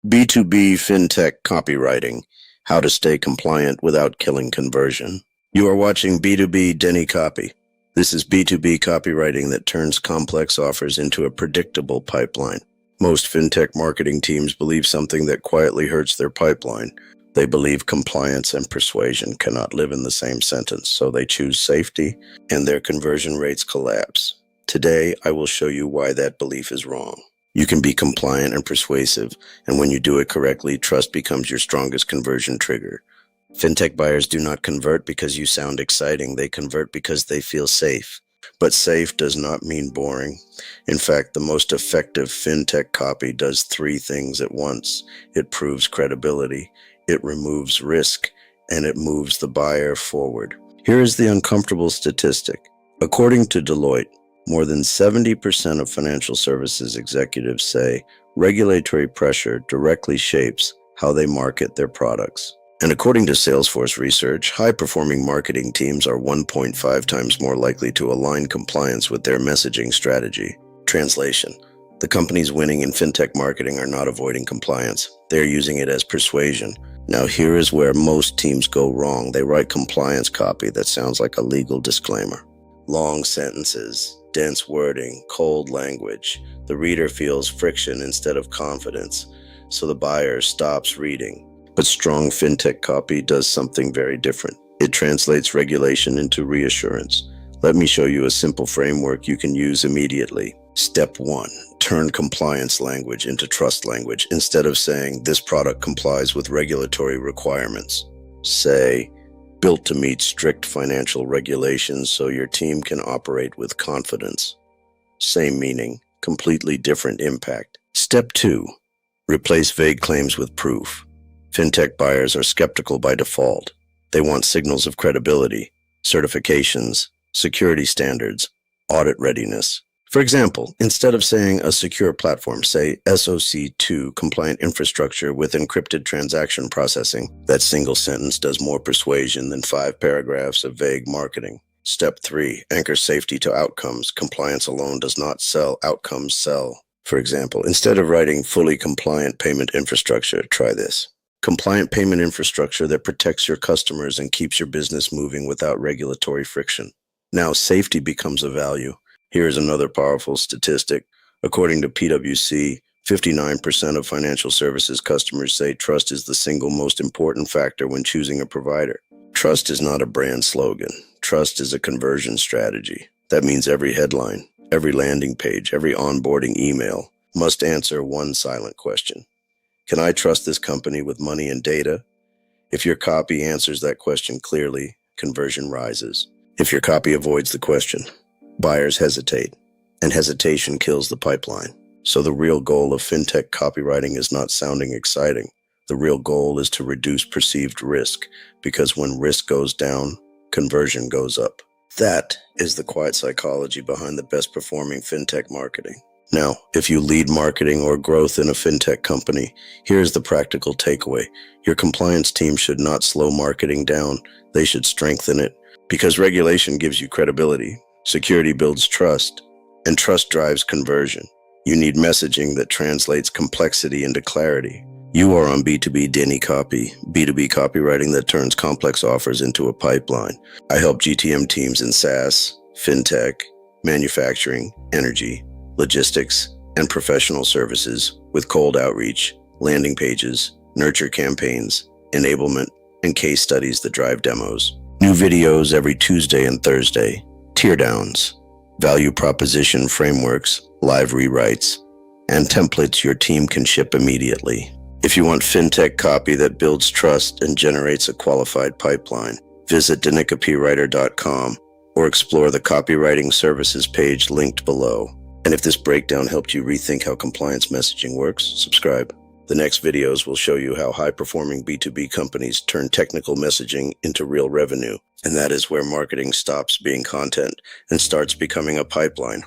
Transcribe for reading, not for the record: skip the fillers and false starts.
B2B FinTech Copywriting, How to Stay Compliant Without Killing Conversion. You are watching B2B Denny Copy. This is B2B copywriting that turns complex offers into a predictable pipeline. Most FinTech marketing teams believe something that quietly hurts their pipeline. They believe compliance and persuasion cannot live in the same sentence, so they choose safety and their conversion rates collapse. Today, I will show you why that belief is wrong. You can be compliant and persuasive, and when you do it correctly, trust becomes your strongest conversion trigger. FinTech buyers do not convert because you sound exciting. They convert because they feel safe. But safe does not mean boring. In fact, the most effective FinTech copy does three things at once. It proves credibility, it removes risk, and it moves the buyer forward. Here is the uncomfortable statistic. According to Deloitte, more than 70% of financial services executives say regulatory pressure directly shapes how they market their products. And according to Salesforce research, high-performing marketing teams are 1.5 times more likely to align compliance with their messaging strategy. Translation: the companies winning in FinTech marketing are not avoiding compliance. They're using it as persuasion. Now, here is where most teams go wrong. They write compliance copy that sounds like a legal disclaimer. Long sentences, dense wording, cold language. The reader feels friction instead of confidence, so the buyer stops reading. But strong FinTech copy does something very different. It translates regulation into reassurance. Let me show you a simple framework you can use immediately. Step 1. Turn compliance language into trust language. Instead of saying, "This product complies with regulatory requirements," say, "Built to meet strict financial regulations so your team can operate with confidence." Same meaning, completely different impact. Step 2. Replace vague claims with proof. FinTech buyers are skeptical by default. They want signals of credibility, certifications, security standards, audit readiness. For example, instead of saying a secure platform, say SOC 2 compliant infrastructure with encrypted transaction processing. That single sentence does more persuasion than 5 paragraphs of vague marketing. Step 3, anchor safety to outcomes. Compliance alone does not sell, outcomes sell. For example, instead of writing fully compliant payment infrastructure, try this. Compliant payment infrastructure that protects your customers and keeps your business moving without regulatory friction. Now, safety becomes a value. Here is another powerful statistic. According to PwC, 59% of financial services customers say trust is the single most important factor when choosing a provider. Trust is not a brand slogan. Trust is a conversion strategy. That means every headline, every landing page, every onboarding email must answer one silent question. Can I trust this company with money and data? If your copy answers that question clearly, conversion rises. If your copy avoids the question, buyers hesitate, and hesitation kills the pipeline. So the real goal of FinTech copywriting is not sounding exciting. The real goal is to reduce perceived risk, because when risk goes down, conversion goes up. That is the quiet psychology behind the best performing FinTech marketing. Now, if you lead marketing or growth in a FinTech company, here's the practical takeaway. Your compliance team should not slow marketing down. They should strengthen it, because regulation gives you credibility. Security builds trust, and trust drives conversion. You need messaging that translates complexity into clarity. You are on B2B Denny Copy, B2B copywriting that turns complex offers into a pipeline. I help GTM teams in SaaS, FinTech, manufacturing, energy, logistics, and professional services with cold outreach, landing pages, nurture campaigns, enablement, and case studies that drive demos. New videos every Tuesday and Thursday. Teardowns, value proposition frameworks, live rewrites, and templates your team can ship immediately. If you want FinTech copy that builds trust and generates a qualified pipeline, visit denicopywriter.com or explore the copywriting services page linked below. And if this breakdown helped you rethink how compliance messaging works, subscribe. The next videos will show you how high-performing B2B companies turn technical messaging into real revenue. And that is where marketing stops being content and starts becoming a pipeline.